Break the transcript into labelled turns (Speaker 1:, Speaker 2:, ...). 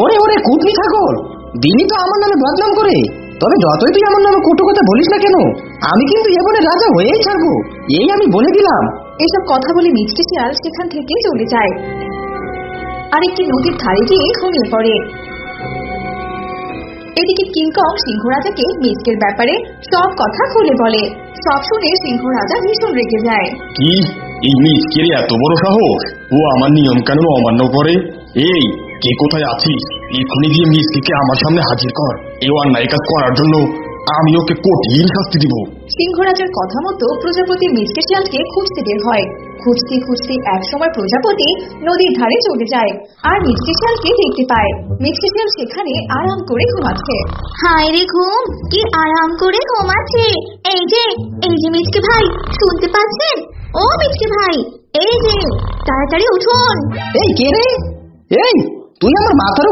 Speaker 1: ওরে ওরে কুটনি ছাগল, দিনই তো আমার নামে বদনাম করে। তবে যতই তুই আমার নামে কটু কথা বলিস না কেন, আমি কিন্তু এ বনের রাজা হয়েই ছাড়বো, এই আমি বলে দিলাম।
Speaker 2: এসব কথা বলে মিচকে শিয়াল সেখান থেকে চলে যায় আর একটি নদীর ধারে গিয়ে ঘুমিয়ে পড়ে। এদিকে কিংকং সিংহ রাজাকে মিচকের ব্যাপারে সব কথা খুলে বলে। সব শুনে সিংহ রাজা ভীষণ রেগে যায়।
Speaker 3: কি, এই মিচকের এত বড় সাহস? ও আমার নিয়ম কানুন অমান্য করে? এই, কে কোথায় আছিস? এখনই গিয়ে মিচকে আমার সামনে হাজির কর। এই অন্যায় কাজ করার জন্য আমি ওকে কঠিন শাস্তি দিব।
Speaker 2: সিংহ রাজার কথা মতো প্রজাপতি মিচকে শিয়ালকে খুঁজতে বের হয়। খুঁজতে খুঁজতে একসময় প্রজাপতি নদীর ধারে চলে যায় আর মিচকে শিয়ালকে দেখতে পায়। মিচকে শিয়াল সেখানে আরাম করে ঘুমাচ্ছে।
Speaker 4: হায় রে ঘুম, কি আরাম করে ঘুমাচ্ছে। এই যে মিচকে ভাই, শুনতে পাচ্ছেন? ও মিচকে ভাই, এই যে তাড়াতাড়ি উঠুন।
Speaker 1: এই কে রে? এই তুই আমার মাথার